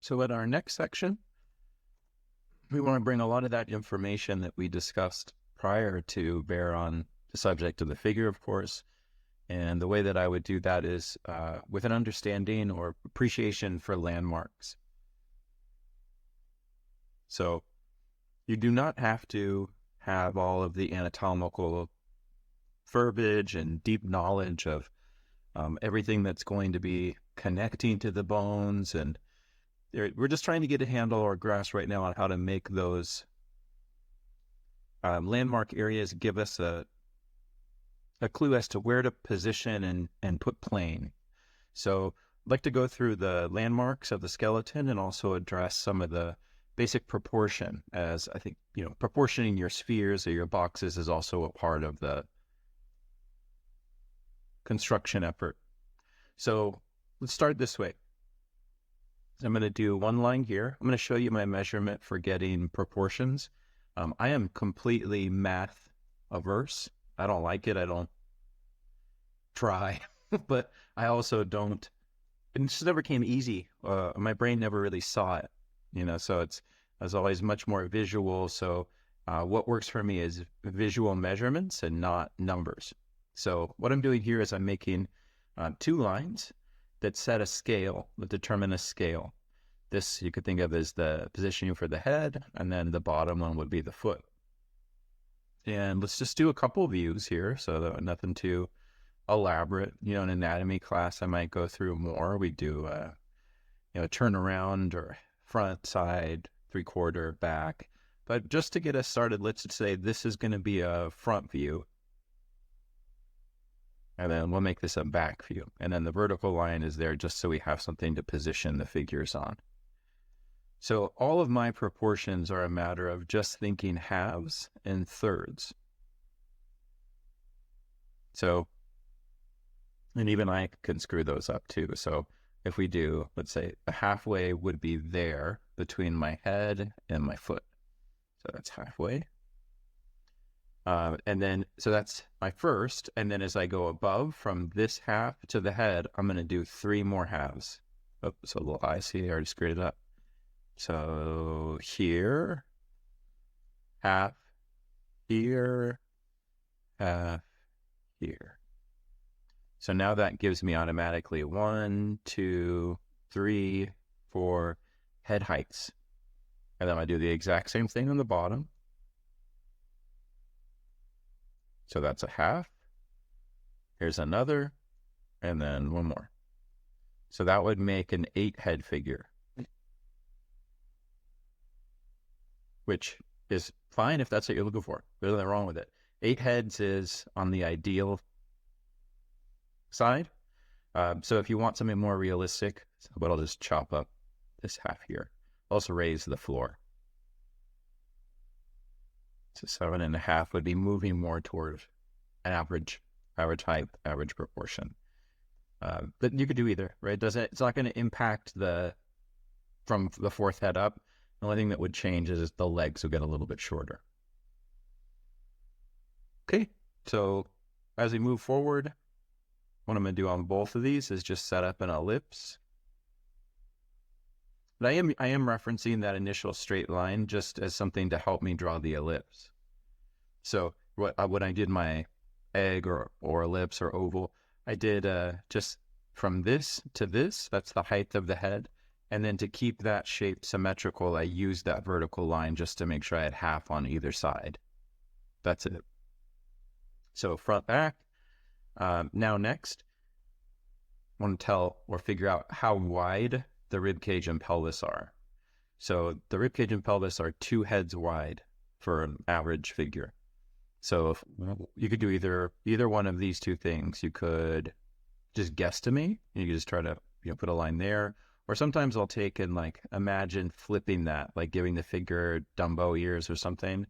So in our next section, we want to bring a lot of that information that we discussed prior to bear on the subject of the figure, of course. And the way that I would do that is with an understanding or appreciation for landmarks. So you do not have to have all of the anatomical verbiage and deep knowledge of everything that's going to be connecting to the bones. And we're just trying to get a handle or grasp right now on how to make those landmark areas give us a clue as to where to position and put plane. So I'd like to go through the landmarks of the skeleton and also address some of the basic proportion, as I think, proportioning your spheres or your boxes is also a part of the construction effort. So let's start this way. I'm going to do one line here. I'm going to show you my measurement for getting proportions. I am completely math averse. I don't like it. I don't try, but I also don't. It just never came easy. My brain never really saw it, so I was always much more visual. So what works for me is visual measurements and not numbers. So what I'm doing here is I'm making two lines that set a scale, that determine a scale. This you could think of as the positioning for the head, and then the bottom one would be the foot. And let's just do a couple views here, so nothing too elaborate. In anatomy class, I might go through more. We do, turn around or front, side, 3/4, back. But just to get us started, let's just say this is going to be a front view. And then we'll make this a back view. And then the vertical line is there just so we have something to position the figures on. So all of my proportions are a matter of just thinking halves and thirds. So, and even I can screw those up too. So if we do, let's say a halfway would be there between my head and my foot. So that's halfway. And then, so that's my first. And then as I go above from this half to the head, I'm going to do 3 more halves. Oh, so a little I see, I already screwed it up. So here, half here, half here. So now that gives me automatically 1, 2, 3, 4 head heights. And then I do the exact same thing on the bottom. So that's a half. Here's another, and then 1 more. So that would make an 8 head figure, which is fine if that's what you're looking for. There's nothing wrong with it. 8 heads is on the ideal side. So if you want something more realistic, but I'll just chop up this half here. Also raise the floor. So 7.5 would be moving more toward an average height, average proportion. But you could do either, right? It's not going to impact from the 4th head up. The only thing that would change is the legs will get a little bit shorter. Okay, so as we move forward, what I'm going to do on both of these is just set up an ellipse. But I am referencing that initial straight line just as something to help me draw the ellipse. So when I did my egg or ellipse or oval, I did just from this to this, that's the height of the head. And then to keep that shape symmetrical, I used that vertical line just to make sure I had half on either side. That's it. So front, back. Now next, I want to tell or figure out how wide the rib cage and pelvis are. So the rib cage and pelvis are 2 heads wide for an average figure. So you could do either one of these 2 things. You could just guesstimate. You could just try to put a line there. Or sometimes I'll take and imagine flipping that, like giving the figure Dumbo ears or something.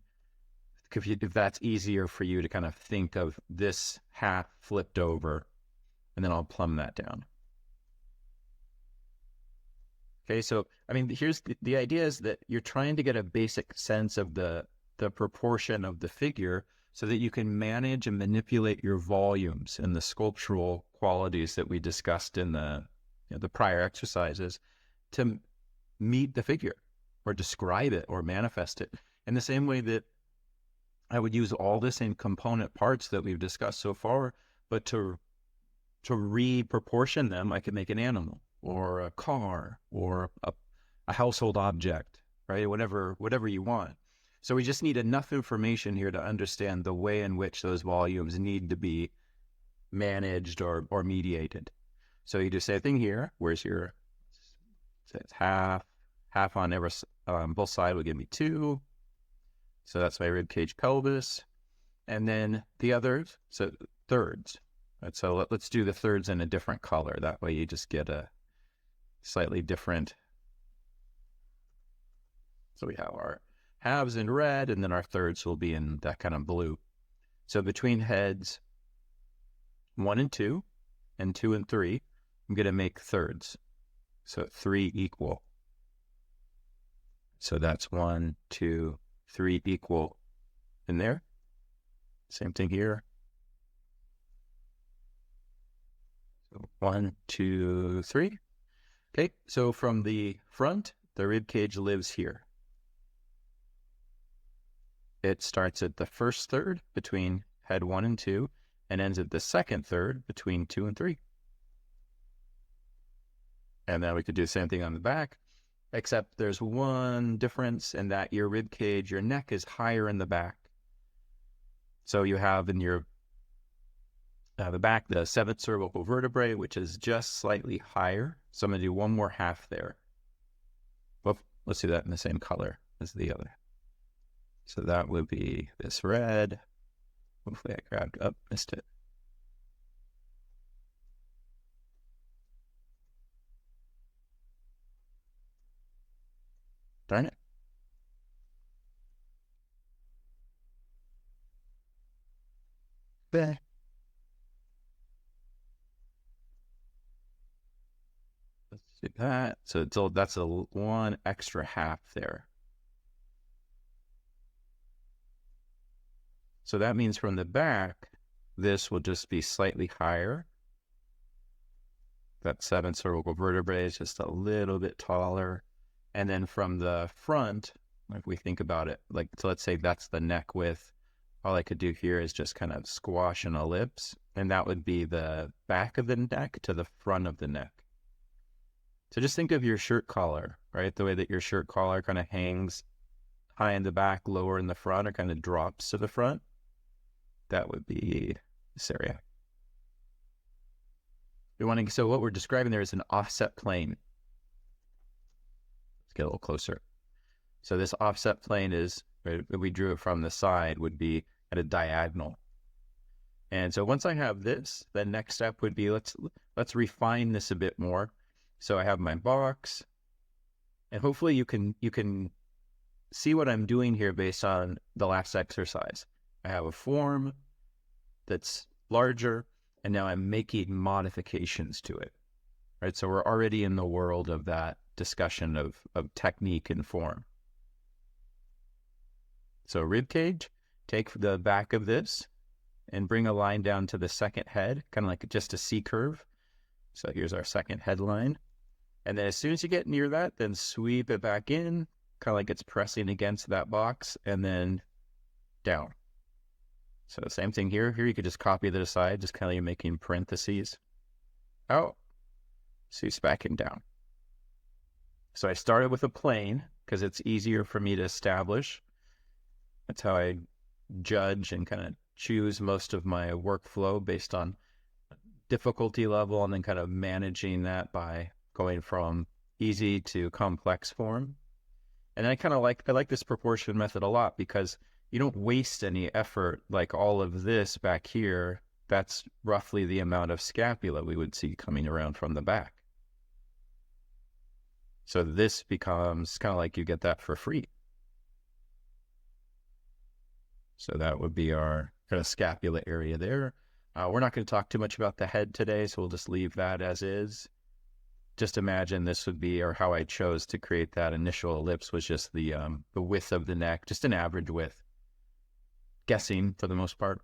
If that's easier for you to kind of think of this half flipped over, and then I'll plumb that down. Okay, so here's the idea is that you're trying to get a basic sense of the proportion of the figure so that you can manage and manipulate your volumes and the sculptural qualities that we discussed in the prior exercises to meet the figure or describe it or manifest it. In the same way that I would use all the same component parts that we've discussed so far, but to re-proportion them, I could make an animal or a car or a household object, right? Whatever you want. So we just need enough information here to understand the way in which those volumes need to be managed or mediated. So you do the same thing here. Where's your, so it's half on both sides will give me 2. So that's my rib cage pelvis. And then the others, so thirds. Right, so let's do the thirds in a different color. That way you just get a slightly different. So we have our halves in red, and then our thirds will be in that kind of blue. So between heads 1 and 2, and 2 and 3, I'm going to make thirds. So 3 equal. So that's 1, 2, 3 equal in there. Same thing here. So 1, 2, 3. Okay, so from the front, the rib cage lives here. It starts at the first third between head 1 and 2, and ends at the second third between 2 and 3. And then we could do the same thing on the back, except there's one difference in that your rib cage, your neck is higher in the back. So you have in your the back, the 7th cervical vertebrae, which is just slightly higher. So I'm going to do one more half there. Well, let's do that in the same color as the other. So that would be this red. Hopefully I grabbed up, missed it. Darn it. Bah. Let's do that. So that's a one extra half there. So that means from the back, this will just be slightly higher. That 7th cervical vertebrae is just a little bit taller. And then from the front, if we think about it, like, so let's say that's the neck width. All I could do here is just kind of squash an ellipse, and that would be the back of the neck to the front of the neck. So just think of your shirt collar, right? The way that your shirt collar kind of hangs high in the back, lower in the front, or kind of drops to the front. That would be this area. So what we're describing there is an offset plane. Let's get a little closer. So this offset plane is, right, if we drew it from the side, would be at a diagonal. And so once I have this, the next step would be, let's refine this a bit more. So I have my box, and hopefully you can see what I'm doing here based on the last exercise. I have a form that's larger, and now I'm making modifications to it, right? So we're already in the world of that discussion of technique and form. So rib cage, take the back of this and bring a line down to the second head, kind of like just a C curve. So here's our second headline. And then as soon as you get near that, then sweep it back in, kind of like it's pressing against that box, and then down. So same thing here. Here you could just copy that aside, just kind of you're making parentheses. Out, sweeps back and down. So I started with a plane because it's easier for me to establish. That's how I judge and kind of choose most of my workflow based on difficulty level, and then kind of managing that by going from easy to complex form. And I like this proportion method a lot because you don't waste any effort. Like all of this back here, that's roughly the amount of scapula we would see coming around from the back. So this becomes kind of like you get that for free. So that would be our kind of scapula area there. We're not going to talk too much about the head today, so we'll just leave that as is. Just imagine this would be, or how I chose to create that initial ellipse was just the width of the neck, just an average width. Guessing for the most part.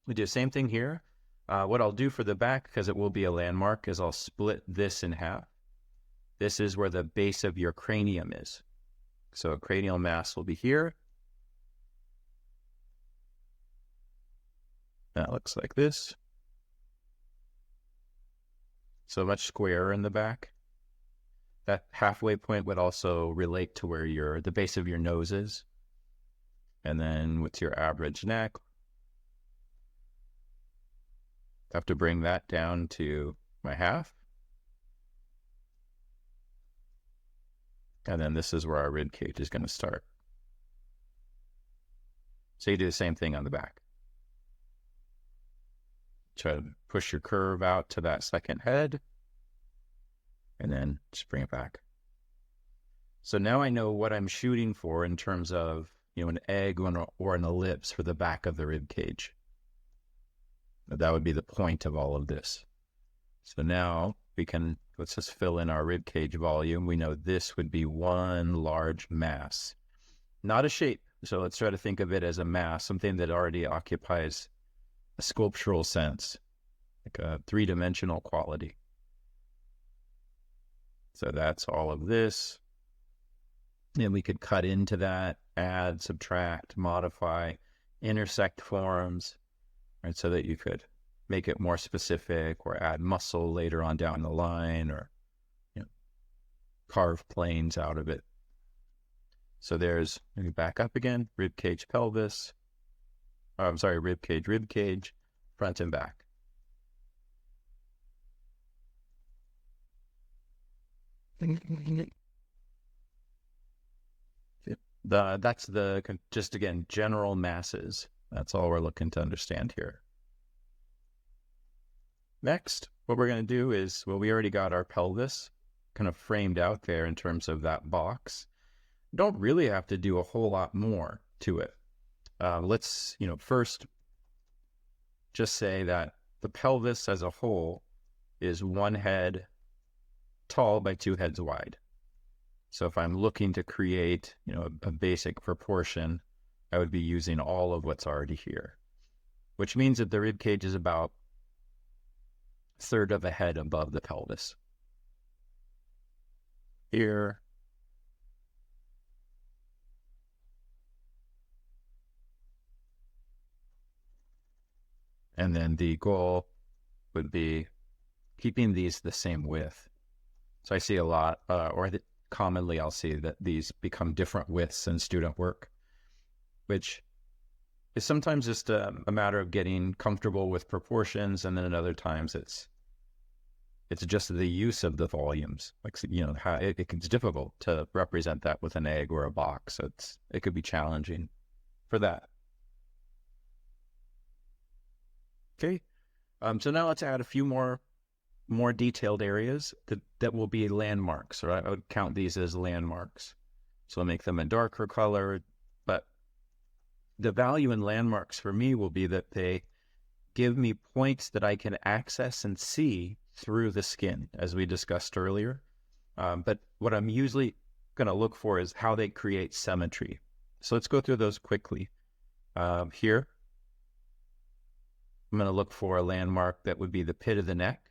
We do the same thing here. What I'll do for the back, because it will be a landmark, is I'll split this in half. this is where the base of your cranium is. So a cranial mass will be here. That looks like this. So much squarer in the back. That halfway point would also relate to where the base of your nose is. And then with your average neck, I have to bring that down to my half. And then this is where our rib cage is going to start. So you do the same thing on the back. Try to push your curve out to that second head, and then just bring it back. So now I know what I'm shooting for in terms of, an egg or an ellipse for the back of the rib cage. That would be the point of all of this. So now let's just fill in our rib cage volume. We know this would be one large mass, not a shape. So let's try to think of it as a mass, something that already occupies a sculptural sense, like a three-dimensional quality. So that's all of this. And we could cut into that, add, subtract, modify, intersect forms, right? So that you could make it more specific or add muscle later on down the line, or carve planes out of it. So there's, let me back up again, rib cage, pelvis. Rib cage, front and back. That's just again, general masses. That's all we're looking to understand here. Next, what we're going to do is, we already got our pelvis kind of framed out there in terms of that box. Don't really have to do a whole lot more to it. Let's, first just say that the pelvis as a whole is one head tall by two heads wide. So if I'm looking to create, a basic proportion, I would be using all of what's already here, which means that the rib cage is about a third of a head above the pelvis. Here. And then the goal would be keeping these the same width. So I see a lot, commonly I'll see that these become different widths in student work, which is sometimes just a matter of getting comfortable with proportions, and then at other times it's just the use of the volumes. Like, how it's difficult to represent that with an egg or a box. So it could be challenging for that. Okay, so now let's add a few more detailed areas that will be landmarks, or I would count these as landmarks. So I'll make them a darker color, but the value in landmarks for me will be that they give me points that I can access and see through the skin, as we discussed earlier. But what I'm usually going to look for is how they create symmetry. So let's go through those quickly. Here, I'm going to look for a landmark that would be the pit of the neck.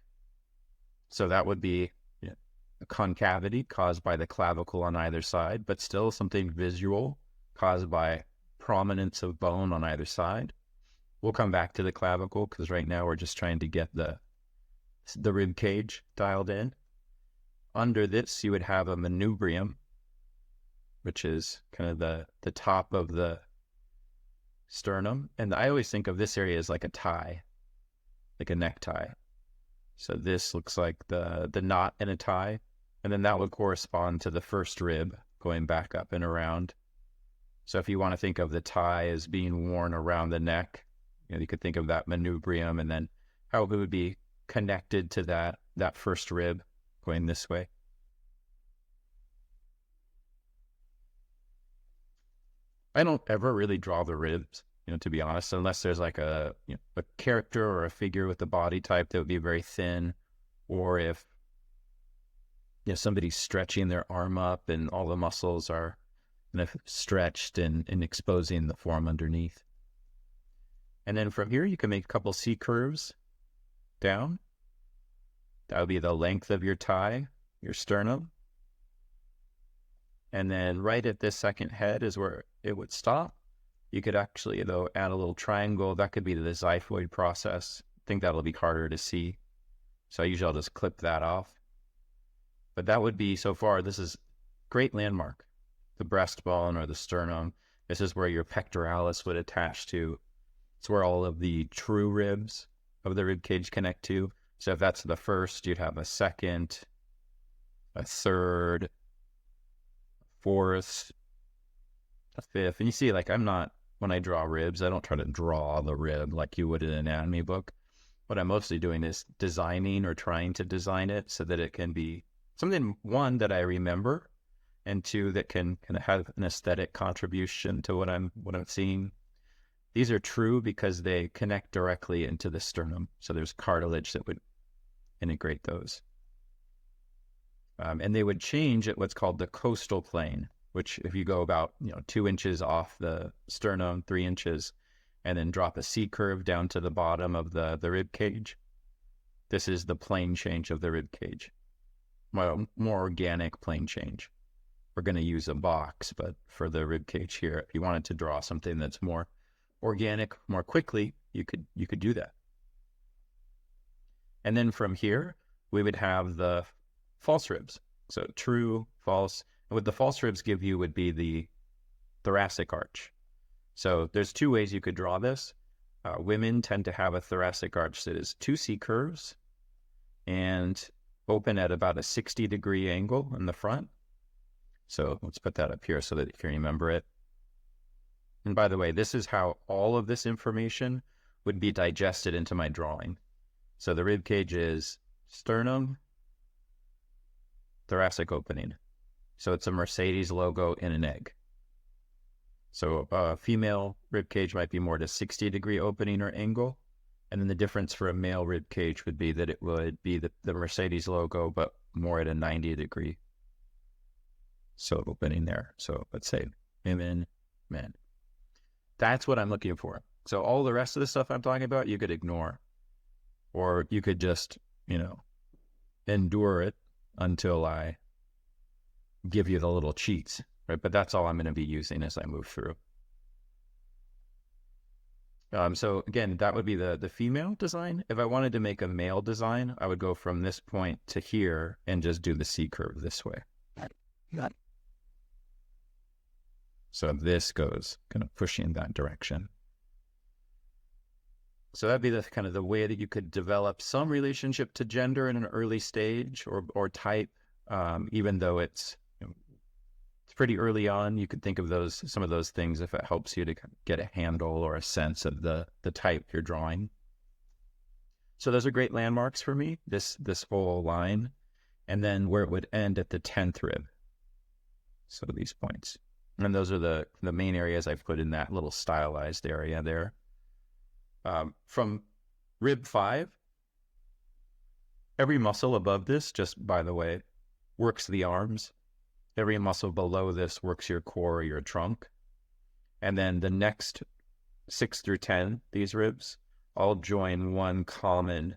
So that would be a concavity caused by the clavicle on either side, but still something visual caused by prominence of bone on either side. We'll come back to the clavicle because right now we're just trying to get the rib cage dialed in. Under this, you would have a manubrium, which is kind of the top of the sternum. And I always think of this area as like a tie, like a necktie. So this looks like the knot in a tie, and then that would correspond to the first rib going back up and around. So if you want to think of the tie as being worn around the neck, you could think of that manubrium, and then how it would be connected to that first rib going this way. I don't ever really draw the ribs, to be honest, unless there's like a character or a figure with the body type that would be very thin, or if somebody's stretching their arm up and all the muscles are kind of stretched and exposing the form underneath. And then from here, you can make a couple C curves down. That would be the length of your tie, your sternum. And then right at this second head is where it would stop. You could actually, though, add a little triangle. That could be the xiphoid process. I think that'll be harder to see. So usually I'll just clip that off. But that would be, so far, this is great landmark. The breastbone or the sternum. This is where your pectoralis would attach to. It's where all of the true ribs of the rib cage connect to. So if that's the first, you'd have a second, a third, fourth, a fifth. And you see, like, when I draw ribs, I don't try to draw the rib like you would in an anatomy book. What I'm mostly doing is designing or trying to design it so that it can be something, one, that I remember, and two, that can kind of have an aesthetic contribution to what I'm seeing. These are true because they connect directly into the sternum. So there's cartilage that would integrate those. And they would change at what's called the costal plane, which if you go about 2 inches off the sternum, 3 inches, and then drop a C curve down to the bottom of the rib cage, this is the plane change of the rib cage. Well, more organic plane change. We're going to use a box, but for the rib cage here, if you wanted to draw something that's more organic more quickly, you could do that. And then from here, we would have the false ribs. So true, false. And what the false ribs give you would be the thoracic arch. So there's 2 ways you could draw this. Women tend to have a thoracic arch that is 2 C curves and open at about a 60-degree angle in the front. So let's put that up here so that you can remember it. And by the way, this is how all of this information would be digested into my drawing. So the rib cage is sternum, thoracic opening. So it's a Mercedes logo in an egg. So a female rib cage might be more at a 60-degree opening or angle. And then the difference for a male rib cage would be that it would be the Mercedes logo, but more at a 90-degree. So opening there. So let's say women, men. That's what I'm looking for. So all the rest of the stuff I'm talking about, you could ignore. Or you could just, endure it until I give you the little cheats, right? But that's all I'm going to be using as I move through. So again, that would be the female design. If I wanted to make a male design, I would go from this point to here and just do the C curve this way. Got it. So this goes kind of pushing in that direction. So that'd be the kind of the way that you could develop some relationship to gender in an early stage or type, even though it's pretty early on. You could think of some of those things if it helps you to get a handle or a sense of the type you're drawing. So those are great landmarks for me, this whole line, and then where it would end at the 10th rib. So these points. And those are the main areas I've put in that little stylized area there. From rib 5, every muscle above this, just by the way, works the arms. Every muscle below this works your core or your trunk. And then the next 6 through 10, these ribs, all join one common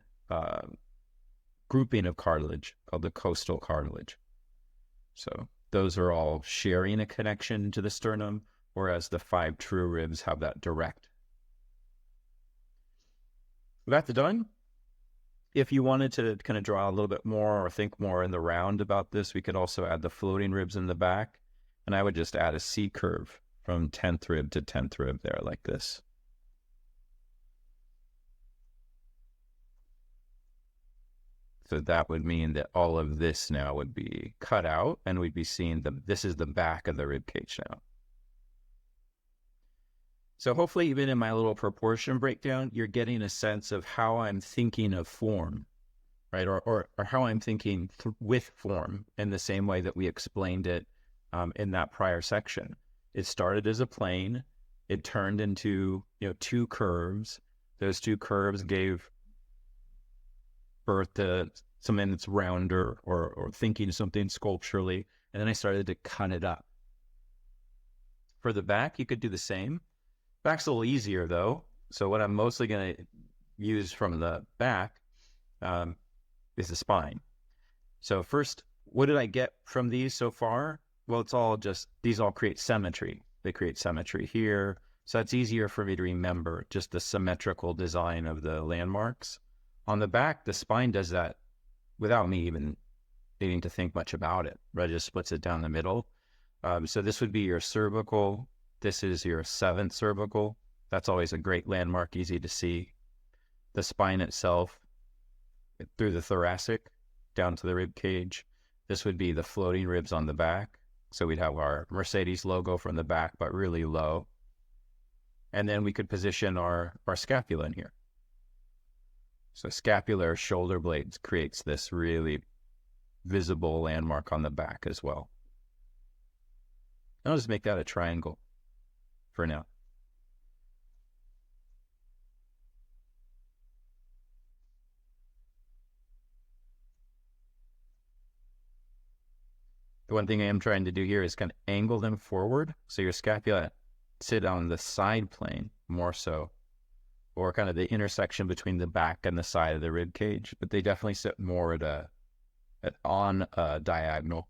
grouping of cartilage called the costal cartilage. So those are all sharing a connection to the sternum, whereas the 5 true ribs have that direct. That's done. If you wanted to kind of draw a little bit more or think more in the round about this, we could also add the floating ribs in the back. And I would just add a C curve from 10th rib to 10th rib there like this. So that would mean that all of this now would be cut out and we'd be seeing this is the back of the rib cage now. So hopefully even in my little proportion breakdown, you're getting a sense of how I'm thinking of form, right? Or how I'm thinking with form in the same way that we explained it in that prior section. It started as a plane. It turned into 2 curves. Those 2 curves gave birth to something that's rounder or thinking something sculpturally. And then I started to cut it up. For the back, you could do the same. Back's a little easier though. So what I'm mostly going to use from the back is the spine. So first, what did I get from these so far? Well, it's all just, these all create symmetry. They create symmetry here. So it's easier for me to remember just the symmetrical design of the landmarks. On the back, the spine does that without me even needing to think much about it, right? It just splits it down the middle. So this would be your cervical. This is your seventh cervical. That's always a great landmark, easy to see. The spine itself through the thoracic down to the rib cage. This would be the floating ribs on the back. So we'd have our Mercedes logo from the back, but really low. And then we could position our scapula in here. So scapular shoulder blades creates this really visible landmark on the back as well. I'll just make that a triangle for now. The one thing I am trying to do here is kind of angle them forward. So your scapula sit on the side plane more so, or kind of the intersection between the back and the side of the rib cage, but they definitely sit more on a diagonal.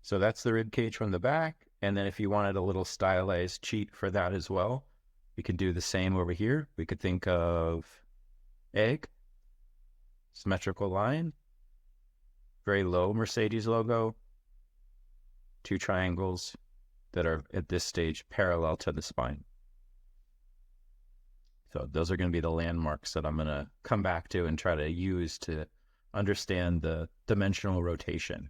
So that's the rib cage from the back. And then if you wanted a little stylized cheat for that as well, we could do the same over here. We could think of egg, symmetrical line, very low Mercedes logo, two triangles that are at this stage parallel to the spine. So those are going to be the landmarks that I'm going to come back to and try to use to understand the dimensional rotation.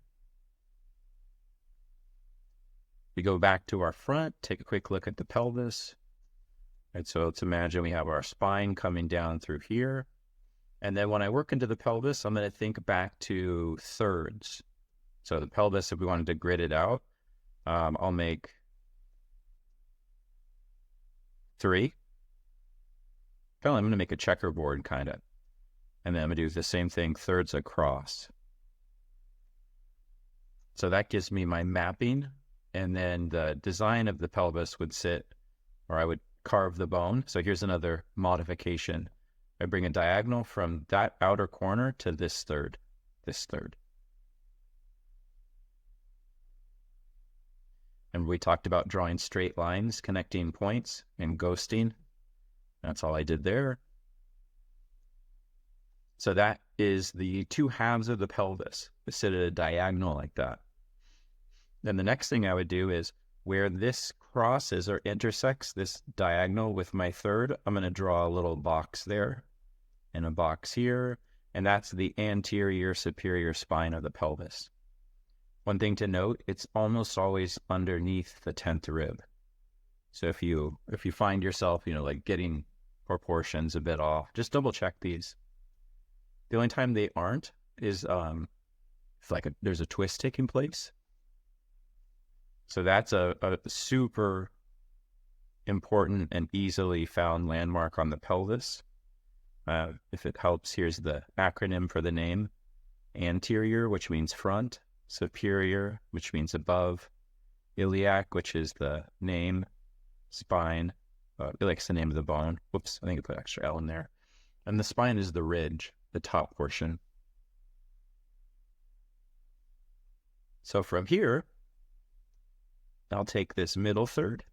We go back to our front, take a quick look at the pelvis. Right, so let's imagine we have our spine coming down through here. And then when I work into the pelvis, I'm going to think back to thirds. So the pelvis, if we wanted to grid it out, I'll make 3. I'm going to make a checkerboard kind of. And then I'm going to do the same thing, thirds across. So that gives me my mapping. And then the design of the pelvis would sit, or I would carve the bone. So here's another modification. I bring a diagonal from that outer corner to this third. And we talked about drawing straight lines, connecting points, and ghosting. That's all I did there. So that is the two halves of the pelvis. They sit at a diagonal like that. Then the next thing I would do is where this crosses or intersects this diagonal with my third, I'm going to draw a little box there and a box here, and that's the anterior superior spine of the pelvis. One thing to note, it's almost always underneath the 10th rib. So if you find yourself, like getting proportions a bit off, just double check these. The only time they aren't is if there's a twist taking place. So that's a super important and easily found landmark on the pelvis. If it helps, here's the acronym for the name. Anterior, which means front. Superior, which means above. Iliac, which is the name. Spine, iliac's the name of the bone. Whoops, I think I put extra L in there. And the spine is the ridge, the top portion. So from here, I'll take this middle third,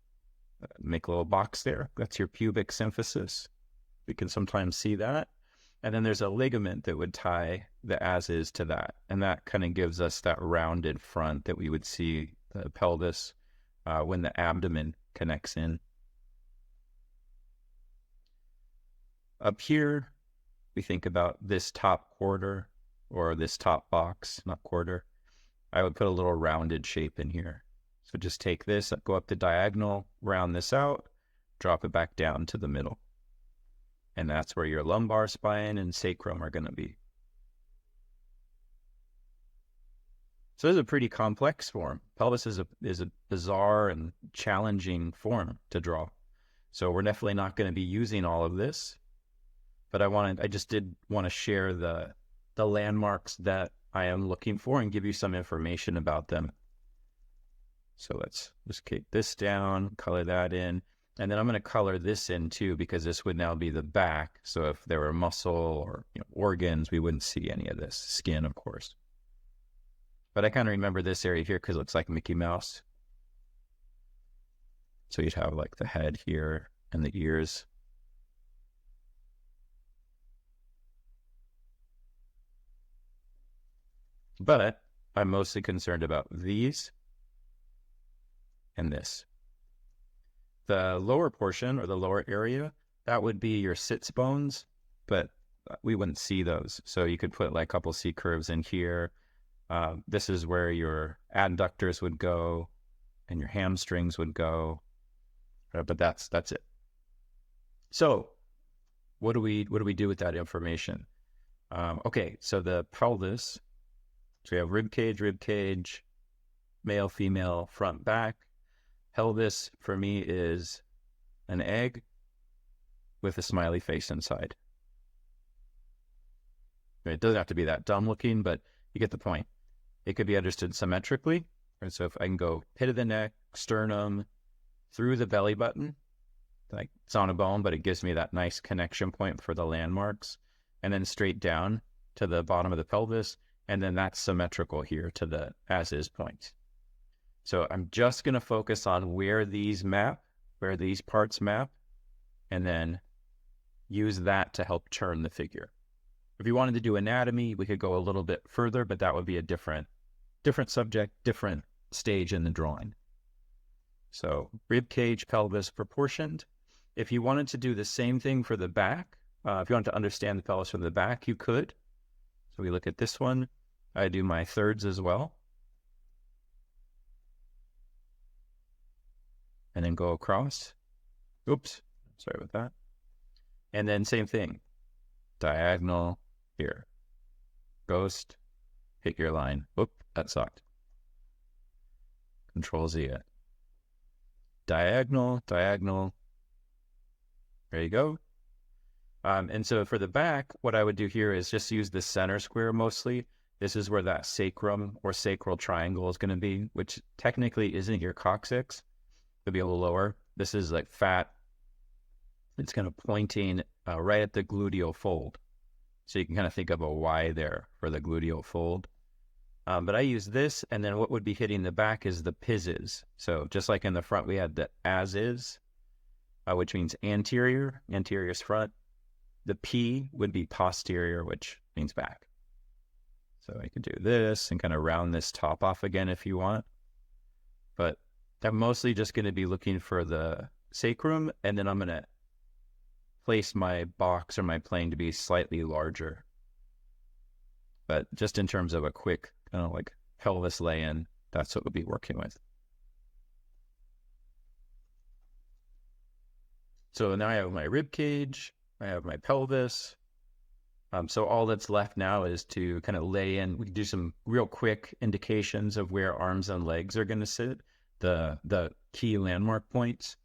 make a little box there. That's your pubic symphysis. We can sometimes see that. And then there's a ligament that would tie the as-is to that. And that kind of gives us that rounded front that we would see the pelvis when the abdomen connects in. Up here, we think about this top quarter or this top box, not quarter. I would put a little rounded shape in here. So just take this, go up the diagonal, round this out, drop it back down to the middle. And that's where your lumbar spine and sacrum are going to be. So this is a pretty complex form. Pelvis is a bizarre and challenging form to draw. So we're definitely not going to be using all of this. But I just did want to share the landmarks that I am looking for and give you some information about them. So let's just kick this down, color that in. And then I'm going to color this in too, because this would now be the back. So if there were muscle or organs, we wouldn't see any of this. Skin, of course. But I kind of remember this area here because it looks like Mickey Mouse. So you'd have like the head here and the ears. But I'm mostly concerned about these and this. The lower portion or the lower area, that would be your sits bones, but we wouldn't see those. So you could put like a couple C curves in here. This is where your adductors would go and your hamstrings would go. But that's it. So what do we do with that information? Okay, so the pelvis. So we have rib cage, male, female, front, back. Pelvis for me is an egg with a smiley face inside. It doesn't have to be that dumb looking, but you get the point. It could be understood symmetrically. Right? So if I can go pit of the neck, sternum, through the belly button, like it's on a bone, but it gives me that nice connection point for the landmarks, and then straight down to the bottom of the pelvis, and then that's symmetrical here to the as is point. So I'm just going to focus on where these parts map, and then use that to help turn the figure. If you wanted to do anatomy, we could go a little bit further, but that would be a different subject, different stage in the drawing. So rib cage, pelvis proportioned. If you wanted to do the same thing for the back, if you wanted to understand the pelvis from the back, you could. So we look at this one. I do my thirds as well. And then go across. Oops, sorry about that. And then same thing. Diagonal here. Ghost, hit your line. Oop, that sucked. Control Z it. Diagonal. There you go. And so for the back, what I would do here is just use the center square mostly. This is where that sacrum or sacral triangle is going to be, which technically isn't your coccyx. It'll be a little lower. This is like fat. It's kind of pointing right at the gluteal fold. So you can kind of think of a Y there for the gluteal fold. But I use this, and then what would be hitting the back is the pizzes. So just like in the front, we had the as is, which means anterior. Anterior is front. The P would be posterior, which means back. So I could do this and kind of round this top off again if you want. But I'm mostly just going to be looking for the sacrum, and then I'm going to place my box or my plane to be slightly larger. But just in terms of a quick kind of like pelvis lay-in, that's what we'll be working with. So now I have my rib cage, I have my pelvis. So all that's left now is to kind of lay in. We can do some real quick indications of where arms and legs are going to sit, the key landmark points.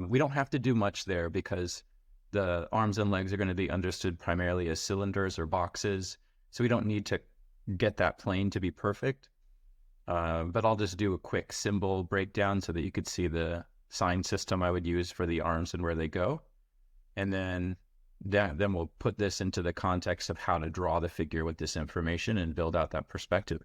We don't have to do much there because the arms and legs are going to be understood primarily as cylinders or boxes. So we don't need to get that plane to be perfect. But I'll just do a quick symbol breakdown so that you could see the sign system I would use for the arms and where they go. And then we'll put this into the context of how to draw the figure with this information and build out that perspective.